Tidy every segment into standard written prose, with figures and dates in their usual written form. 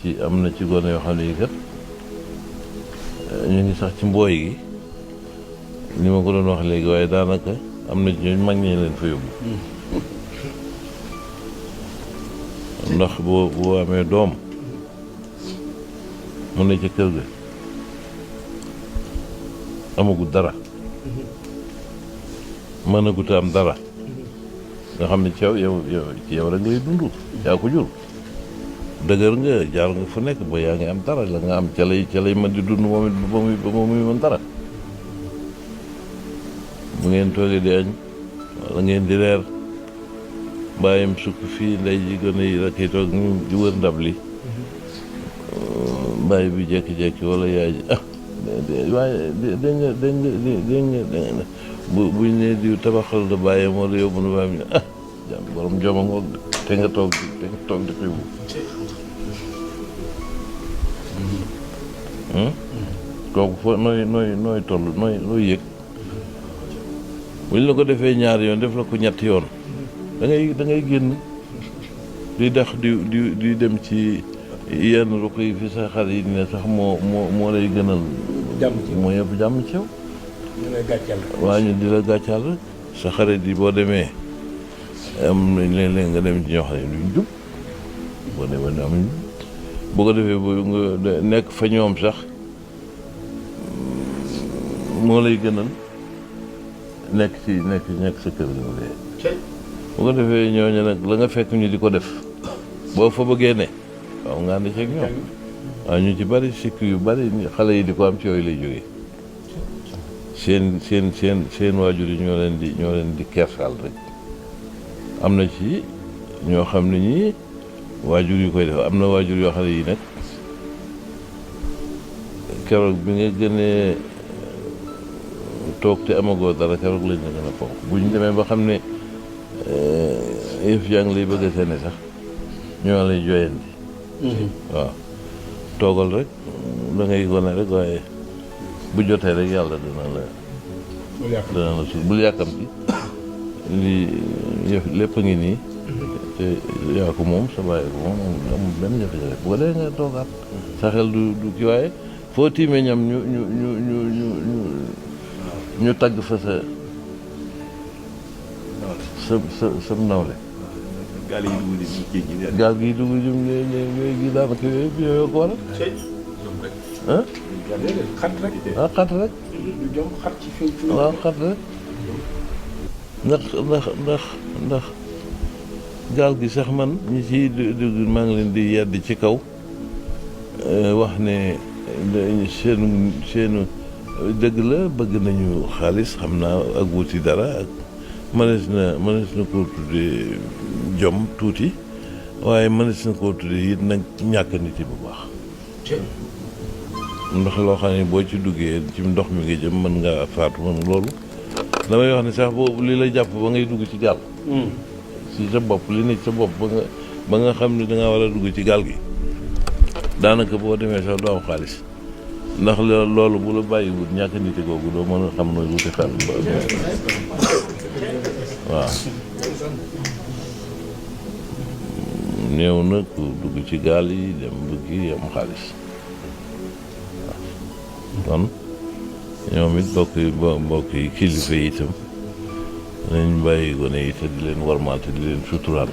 ci gone yoo xam ne yi kat ñu ngi sax ci mbooy gi ni ma ko doon wax léegi waaye daanaka am na ci ñooñu mag ñi leen fa yóbbu ndax boo amee doom mu ne ca kër ga amagut dara mënagut am dara nga xam ne ci yow rek lay dund yaa ko jur dëgër nga jaar nga fu nekk ba yaa ngi am dara la nga am ca lay mën di dund moom it ba muy mën dara bu ngeen toogee di añ wala ngeen di reer bàyyam sukk fii nday ji gone yi rek toog ñu di wër ndab li bàyyi bi jekki-jekki wala yaay ji waaye dégg nga buñ ne diw tabaxal da bàyyam wala yóbbu na bàyyam ñu jàmm borom joma ngoog te nga toog di xiibu kooku foo nooy toll nooy yëg buñ la ko defee ñaari yoon def la ko ñetti yoon da ngay génn di dax di dem ci yenn ruq yi fi sa xar yi ne sax moo lay gënal moo yëpp jàmm ci yow waa ñu di la gàccal rek sa xarit yi boo demee am nañ léeg-léeg nga dem ci ñoo xam ne duñ jub boo demee ne amuñ bu ko defee bu nga nekk fa ñoom sax moo lay gënal nekk sa kër gi mu dee bu ko defee ñooñu nag la nga fekk ñu di ko def boo fa bëggee ne waaw nga ànd ceeg ñoom waaw ñu ci bari sikk yu bari xale yi di ko am ci yooyu lay jógee seen waajur yi ñoo leen di kersaal rek am na ci ñoo xam ne ñii waajur yu koy def am na waajur yoo xam ne yi nag keroog bi nga gënee toog te amagoo dara keroog lañ la gën a fonk bu ñu demee ba xam ne yëf yaa ngi lay bëgg a sene sax ñoo lay joyandi waaw toogal rek da ngay gone rek waaye bu jotee rek yàlla dina la suuf bul yàkkamti li lépp a ngi nii te yaa ko moom sa bàyyi ko moom amul benn jafe-jafe bu ko dee nga toogaat sa xel du kii waaye foo tiimee ñam ñu tagg fa sa nawle gaal gi dugg jëm ñooy gi daanaka yooyu ko waral xat rek waaw xat rek ndax gaal gi sax man ñi ciy dugg maa ngi leen di yedd ci kaw wax ne seenu dëgg la bëgg nañu xaalis xam naa ak wuti dara ak mënees na koo tuddee jom tuuti waaye mënees na koo tuddee it nag ñàkk nit yi bu baax ndax loo xam ne boo ci duggee ci ndox mi nga jëm mën ngaa faatu man loolu damay wax ne sax boobu li la jàpp ba ngay dugg ci gaal si sa bopp li ne sa bopp ba nga xam ne dangaa war a dugg ci gaal gi daanaka boo demee sax doo am xaalis ndax loolu bu la bàyyiwut ñàkk nit googu doo mën a xam nooy wuti xaalis waaw néew na ku dugg ci gaal yi dem bëgg am xaalis kon ñoom it mbokk yi kilifa yi itam nañ bàyyi gone yi te di leen warmaal te di leen suturaal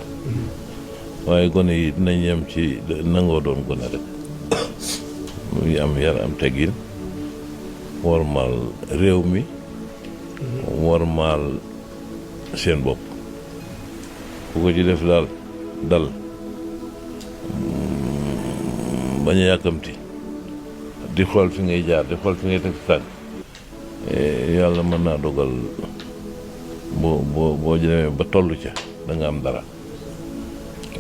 waaye gone yi nañ yem ci nangoo doon gone rek muy am yar am teggin warmaal réew mi warmaal seen bopp ku ko ci def dal bañ a yàkkamti di xool fi ngay jaar di xool fi ngay teg si tànk yàlla mën naa dogal boo demee ba toll ca da nga am dara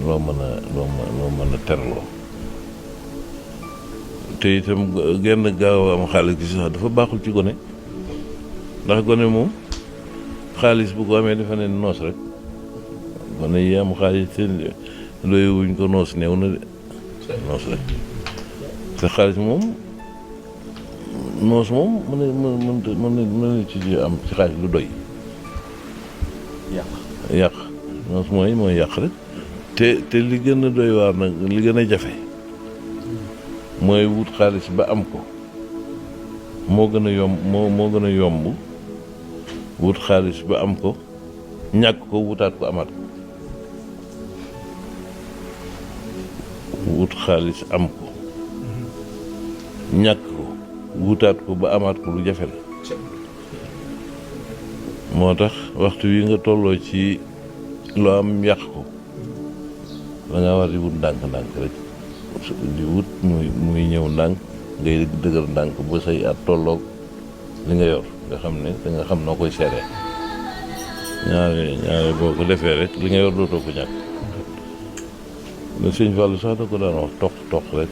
loo mën a terloo te itam genn gaaw am xaalis gi sax dafa baaxul ci gone ndax gone moom xaalis bu ko amee dafa ne noos rek gone yi am xaalis te doyu wuñ ko noos néew na de noos rek te xaalis moom noos moom mën na ci am ci xaalis lu doy yàq noos mooy yàq rek te li gën a doy waar nag li gën a jafe mooy wut xaalis ba am ko moo gën a yomb moo gën a yomb wut xaalis ba am ko ñàkk ko wutaat ko amaat ko. wut xaalis am ko ñàkk ko wutaat ko ba amaat ko lu jafe la. moo tax waxtu wi nga tolloo ci loo am yàq ko da nga war di wut ndànk-ndànk rek di wut muy ñëw ndànk ngay dëgër ndànk ba say at tolloog li nga yor nga xam ne da nga xam noo koy seeree ñaare boo ko defee rek li nga yor dootoo ko ñàkk. le sëñ Fallou sax da ko daan wax toq rek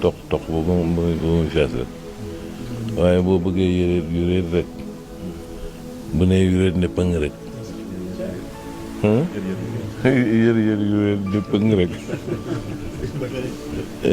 toq ba muy fees rek waaye boo bëggee yuréet rek bu ne yuréet ne pëng rek yuréet ne pëng rek